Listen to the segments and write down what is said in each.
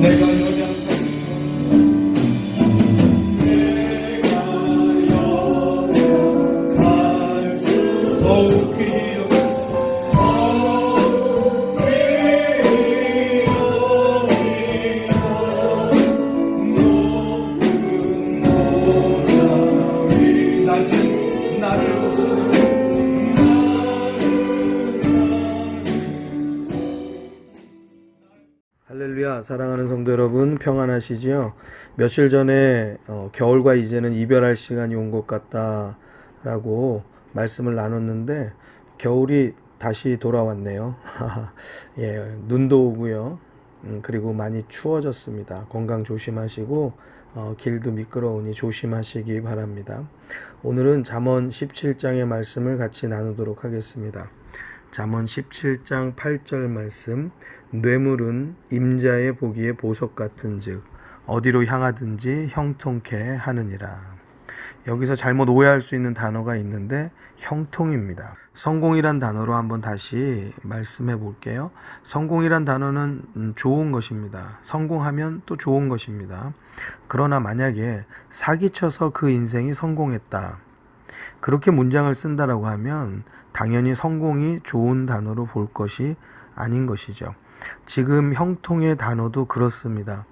내가 연약한 더욱 귀여 할렐루야. 사랑하는 성도 여러분, 평안하시지요? 며칠 전에 겨울과 이제는 이별할 시간이 온 것 같다라고 말씀을 나눴는데 겨울이 다시 돌아왔네요. 예, 눈도 오고요. 그리고 많이 추워졌습니다. 건강 조심하시고 길도 미끄러우니 조심하시기 바랍니다. 오늘은 잠언 17장의 말씀을 같이 나누도록 하겠습니다. 잠언 17장 8절 말씀, 뇌물은 임자의 보기에 보석 같은즉 어디로 향하든지 형통케 하느니라. 여기서 잘못 오해할 수 있는 단어가 있는데 형통입니다. 성공이란 단어로 한번 다시 말씀해 볼게요. 성공이란 단어는 좋은 것입니다. 성공하면 또 좋은 것입니다. 그러나 만약에 사기쳐서 그 인생이 성공했다, 그렇게 문장을 쓴다라고 하면 당연히 성공이 좋은 단어로 볼 것이 아닌 것이죠. 지금 형통의 단어도 그렇습니다.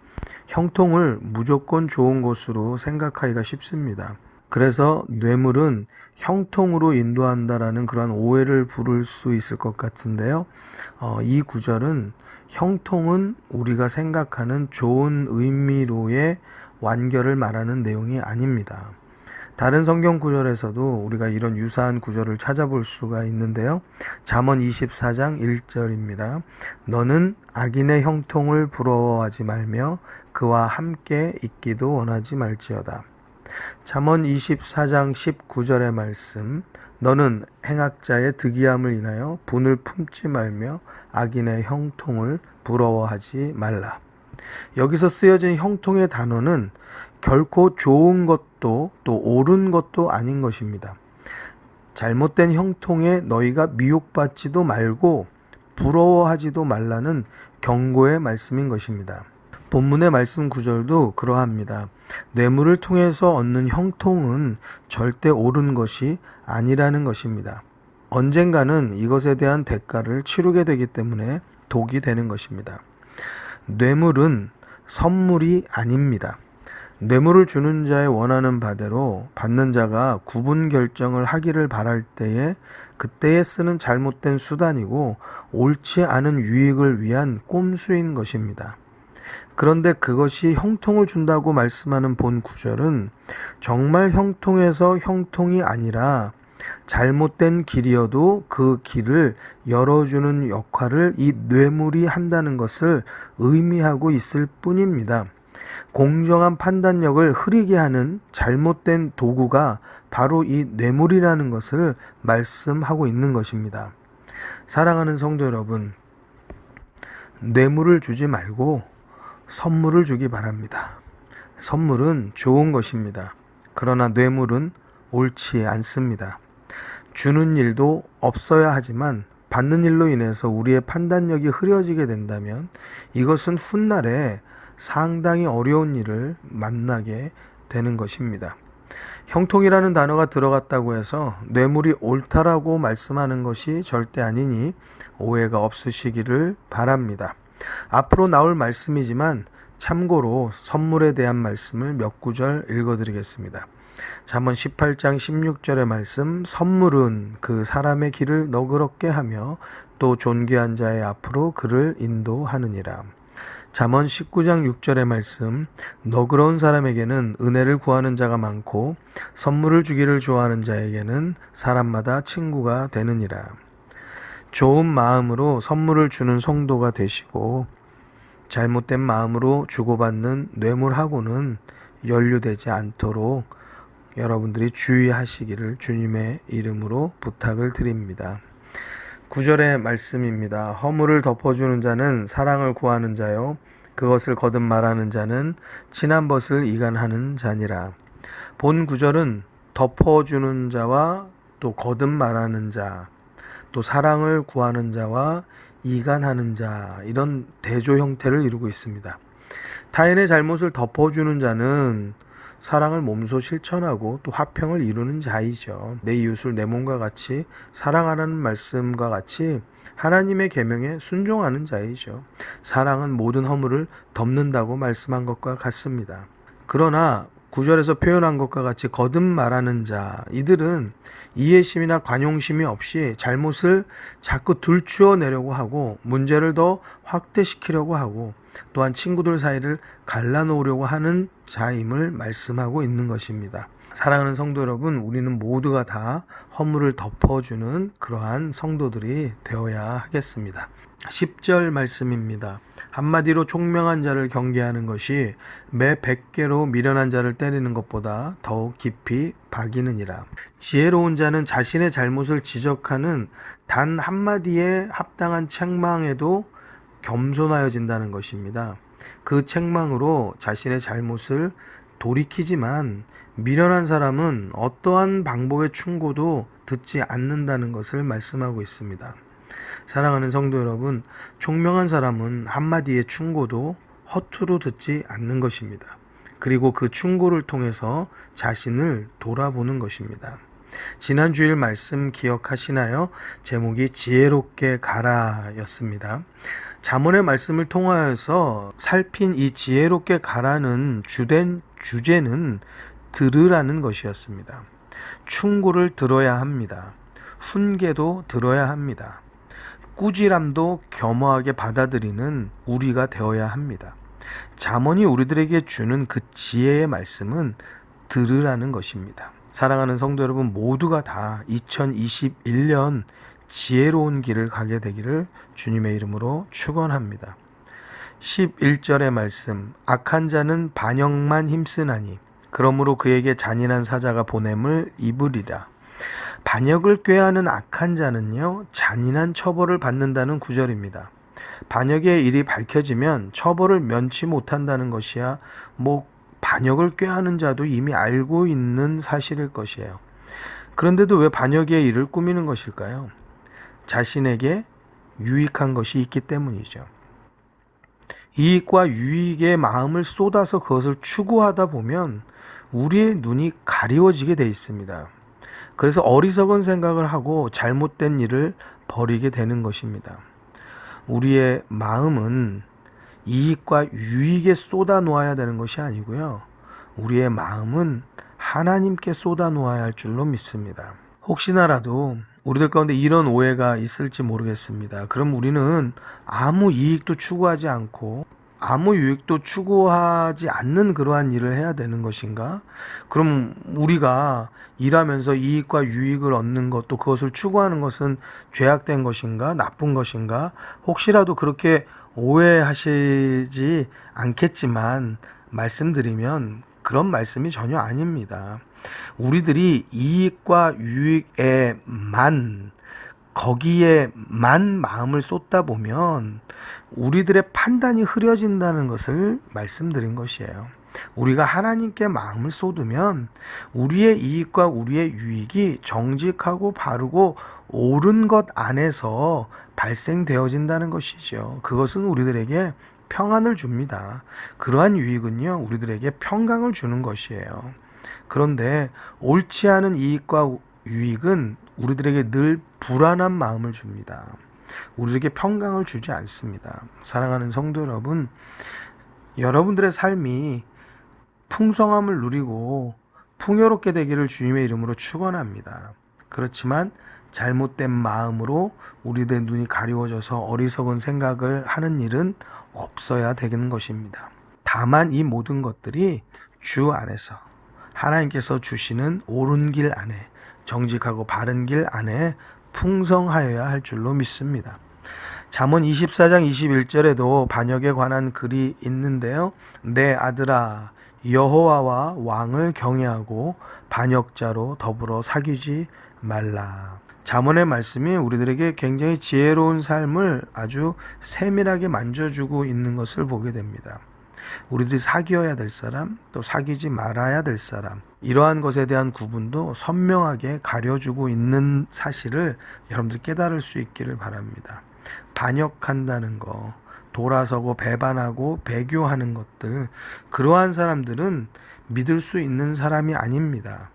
형통을 무조건 좋은 것으로 생각하기가 쉽습니다. 그래서 뇌물은 형통으로 인도한다라는 그런 오해를 부를 수 있을 것 같은데요. 이 구절은 형통은 우리가 생각하는 좋은 의미로의 완결을 말하는 내용이 아닙니다. 다른 성경 구절에서도 우리가 이런 유사한 구절을 찾아볼 수가 있는데요. 잠언 24장 1절입니다. 너는 악인의 형통을 부러워하지 말며 그와 함께 있기도 원하지 말지어다. 잠언 24장 19절의 말씀, 너는 행악자의 득이함을 인하여 분을 품지 말며 악인의 형통을 부러워하지 말라. 여기서 쓰여진 형통의 단어는 결코 좋은 것도 또 옳은 것도 아닌 것입니다. 잘못된 형통에 너희가 미혹받지도 말고 부러워하지도 말라는 경고의 말씀인 것입니다. 본문의 말씀 구절도 그러합니다. 뇌물을 통해서 얻는 형통은 절대 옳은 것이 아니라는 것입니다. 언젠가는 이것에 대한 대가를 치르게 되기 때문에 독이 되는 것입니다. 뇌물은 선물이 아닙니다. 뇌물을 주는 자의 원하는 바대로 받는 자가 구분 결정을 하기를 바랄 때에 그때에 쓰는 잘못된 수단이고 옳지 않은 유익을 위한 꼼수인 것입니다. 그런데 그것이 형통을 준다고 말씀하는 본 구절은 정말 형통에서 형통이 아니라 잘못된 길이어도 그 길을 열어주는 역할을 이 뇌물이 한다는 것을 의미하고 있을 뿐입니다. 공정한 판단력을 흐리게 하는 잘못된 도구가 바로 이 뇌물이라는 것을 말씀하고 있는 것입니다. 사랑하는 성도 여러분, 뇌물을 주지 말고 선물을 주기 바랍니다. 선물은 좋은 것입니다. 그러나 뇌물은 옳지 않습니다. 주는 일도 없어야 하지만 받는 일로 인해서 우리의 판단력이 흐려지게 된다면 이것은 훗날에 상당히 어려운 일을 만나게 되는 것입니다. 형통이라는 단어가 들어갔다고 해서 뇌물이 옳다라고 말씀하는 것이 절대 아니니 오해가 없으시기를 바랍니다. 앞으로 나올 말씀이지만 참고로 선물에 대한 말씀을 몇 구절 읽어드리겠습니다. 잠언 18장 16절의 말씀, 선물은 그 사람의 길을 너그럽게 하며 또 존귀한 자의 앞으로 그를 인도하느니라. 잠언 19장 6절의 말씀, 너그러운 사람에게는 은혜를 구하는 자가 많고 선물을 주기를 좋아하는 자에게는 사람마다 친구가 되느니라. 좋은 마음으로 선물을 주는 성도가 되시고 잘못된 마음으로 주고받는 뇌물하고는 연루되지 않도록 여러분들이 주의하시기를 주님의 이름으로 부탁을 드립니다. 9절의 말씀입니다. 허물을 덮어주는 자는 사랑을 구하는 자요 그것을 거듭 말하는 자는 친한 벗을 이간하는 자니라. 본 9절은 덮어주는 자와 또 거듭 말하는 자, 또 사랑을 구하는 자와 이간하는 자, 이런 대조 형태를 이루고 있습니다. 타인의 잘못을 덮어주는 자는 사랑을 몸소 실천하고 또 화평을 이루는 자이죠. 내 이웃을 내 몸과 같이 사랑하라는 말씀과 같이 하나님의 계명에 순종하는 자이죠. 사랑은 모든 허물을 덮는다고 말씀한 것과 같습니다. 그러나 9절에서 표현한 것과 같이 거듭 말하는 자, 이들은 이해심이나 관용심이 없이 잘못을 자꾸 들추어내려고 하고 문제를 더 확대시키려고 하고 또한 친구들 사이를 갈라놓으려고 하는 자임을 말씀하고 있는 것입니다. 사랑하는 성도 여러분, 우리는 모두가 다 허물을 덮어주는 그러한 성도들이 되어야 하겠습니다. 10절 말씀입니다. 한마디로 총명한 자를 경계하는 것이 매 100개로 미련한 자를 때리는 것보다 더욱 깊이 박이느니라. 지혜로운 자는 자신의 잘못을 지적하는 단 한마디에 합당한 책망에도 겸손하여진다는 것입니다. 그 책망으로 자신의 잘못을 돌이키지만 미련한 사람은 어떠한 방법의 충고도 듣지 않는다는 것을 말씀하고 있습니다. 사랑하는 성도 여러분, 총명한 사람은 한마디의 충고도 허투루 듣지 않는 것입니다. 그리고 그 충고를 통해서 자신을 돌아보는 것입니다. 지난 주일 말씀 기억하시나요? 제목이 지혜롭게 가라 였습니다. 잠언의 말씀을 통하여서 살핀 이 지혜롭게 가라는 주된 주제는 들으라는 것이었습니다. 충고를 들어야 합니다. 훈계도 들어야 합니다. 꾸지람도 겸허하게 받아들이는 우리가 되어야 합니다. 잠언이 우리들에게 주는 그 지혜의 말씀은 들으라는 것입니다. 사랑하는 성도 여러분, 모두가 다 2021년 지혜로운 길을 가게 되기를 주님의 이름으로 축원합니다. 11절의 말씀, 악한 자는 반역만 힘쓰나니 그러므로 그에게 잔인한 사자가 보냄을 입으리라. 반역을 꾀하는 악한 자는요, 잔인한 처벌을 받는다는 구절입니다. 반역의 일이 밝혀지면 처벌을 면치 못한다는 것이야 반역을 꾀하는 자도 이미 알고 있는 사실일 것이에요. 그런데도 왜 반역의 일을 꾸미는 것일까요? 자신에게 유익한 것이 있기 때문이죠. 이익과 유익의 마음을 쏟아서 그것을 추구하다 보면 우리의 눈이 가리워지게 돼 있습니다. 그래서 어리석은 생각을 하고 잘못된 일을 벌이게 되는 것입니다. 우리의 마음은 이익과 유익에 쏟아 놓아야 되는 것이 아니고요. 우리의 마음은 하나님께 쏟아 놓아야 할 줄로 믿습니다. 혹시나라도 우리들 가운데 이런 오해가 있을지 모르겠습니다. 그럼 우리는 아무 이익도 추구하지 않고 아무 유익도 추구하지 않는 그러한 일을 해야 되는 것인가? 그럼 우리가 일하면서 이익과 유익을 얻는 것도 그것을 추구하는 것은 죄악된 것인가? 나쁜 것인가? 혹시라도 그렇게 오해하시지 않겠지만 말씀드리면 그런 말씀이 전혀 아닙니다. 우리들이 이익과 거기에만 마음을 쏟다 보면 우리들의 판단이 흐려진다는 것을 말씀드린 것이에요. 우리가 하나님께 마음을 쏟으면 우리의 이익과 우리의 유익이 정직하고 바르고 옳은 것 안에서 발생되어진다는 것이죠. 그것은 우리들에게 평안을 줍니다. 그러한 유익은요, 우리들에게 평강을 주는 것이에요. 그런데 옳지 않은 이익과 유익은 우리들에게 늘 불안한 마음을 줍니다. 우리에게 평강을 주지 않습니다. 사랑하는 성도 여러분, 여러분들의 삶이 풍성함을 누리고 풍요롭게 되기를 주님의 이름으로 축원합니다. 그렇지만 잘못된 마음으로 우리들의 눈이 가리워져서 어리석은 생각을 하는 일은 없어야 되는 것입니다. 다만 이 모든 것들이 주 안에서 하나님께서 주시는 옳은 길 안에, 정직하고 바른 길 안에 풍성하여야 할 줄로 믿습니다. 잠언 24장 21절에도 반역에 관한 글이 있는데요. 내 아들아, 여호와와 왕을 경외하고 반역자로 더불어 사귀지 말라. 잠언의 말씀이 우리들에게 굉장히 지혜로운 삶을 아주 세밀하게 만져주고 있는 것을 보게 됩니다. 우리들이 사귀어야 될 사람, 또 사귀지 말아야 될 사람, 이러한 것에 대한 구분도 선명하게 가려주고 있는 사실을 여러분들 깨달을 수 있기를 바랍니다. 반역한다는 거, 돌아서고 배반하고 배교하는 것들, 그러한 사람들은 믿을 수 있는 사람이 아닙니다.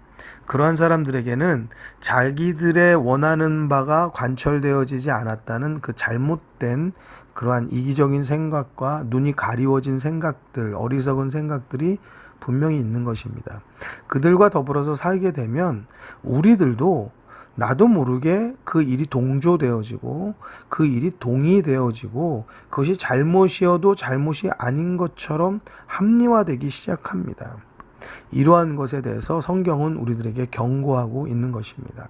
그러한 사람들에게는 자기들의 원하는 바가 관철되어지지 않았다는 그 잘못된 그러한 이기적인 생각과 눈이 가리워진 생각들, 어리석은 생각들이 분명히 있는 것입니다. 그들과 더불어서 살게 되면 우리들도 나도 모르게 그 일이 동조되어지고 그 일이 동의되어지고 그것이 잘못이어도 잘못이 아닌 것처럼 합리화되기 시작합니다. 이러한 것에 대해서 성경은 우리들에게 경고하고 있는 것입니다.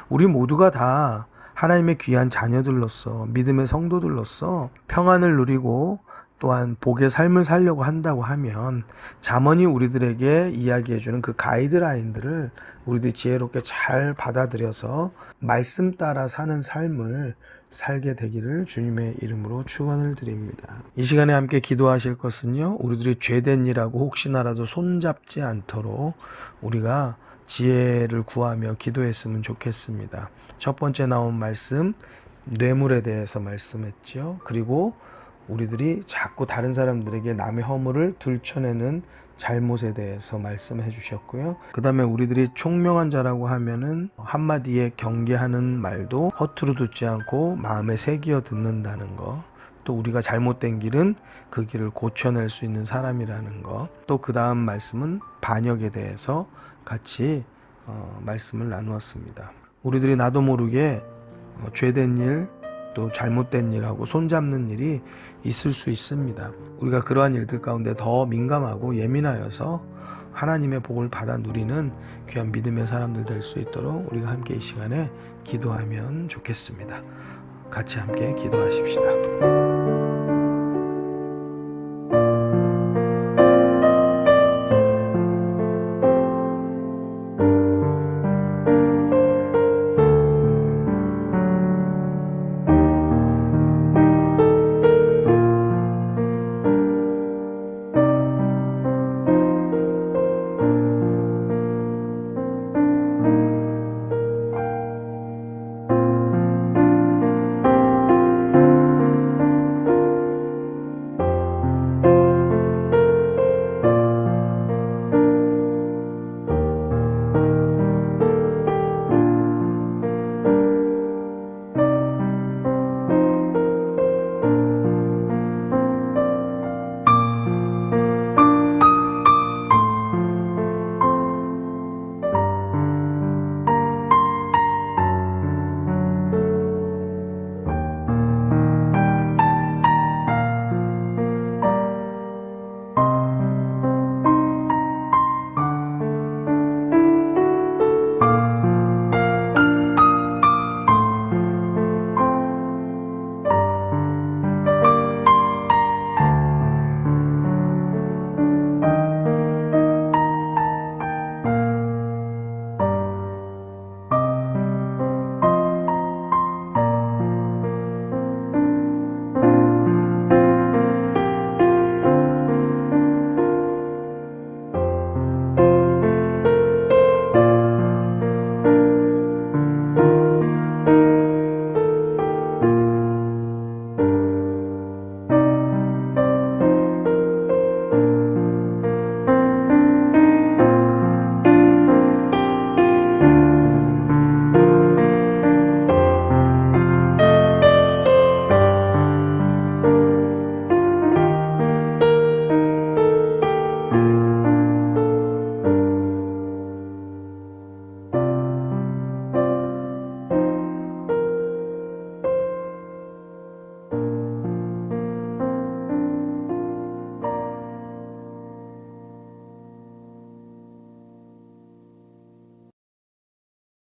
우리 모두가 다 하나님의 귀한 자녀들로서, 믿음의 성도들로서 평안을 누리고 또한 복의 삶을 살려고 한다고 하면 잠언이 우리들에게 이야기해주는 그 가이드라인들을 우리들이 지혜롭게 잘 받아들여서 말씀 따라 사는 삶을 살게 되기를 주님의 이름으로 축원을 드립니다. 이 시간에 함께 기도하실 것은요, 우리들이 죄된 일하고 혹시나라도 손잡지 않도록 우리가 지혜를 구하며 기도했으면 좋겠습니다. 첫 번째 나온 말씀, 뇌물에 대해서 말씀했죠. 그리고 우리들이 자꾸 다른 사람들에게 남의 허물을 들춰내는 잘못에 대해서 말씀해 주셨고요. 그 다음에 우리들이 총명한 자라고 하면은 한마디에 경계하는 말도 허투루 듣지 않고 마음에 새기어 듣는다는 것, 또 우리가 잘못된 길은 그 길을 고쳐낼 수 있는 사람이라는 것, 또 그 다음 말씀은 반역에 대해서 같이 말씀을 나누었습니다. 우리들이 나도 모르게 죄된 일, 또 잘못된 일하고 손잡는 일이 있을 수 있습니다. 우리가 그러한 일들 가운데 더 민감하고 예민하여서 하나님의 복을 받아 누리는 귀한 믿음의 사람들 될 수 있도록 우리가 함께 이 시간에 기도하면 좋겠습니다. 같이 함께 기도하십시다.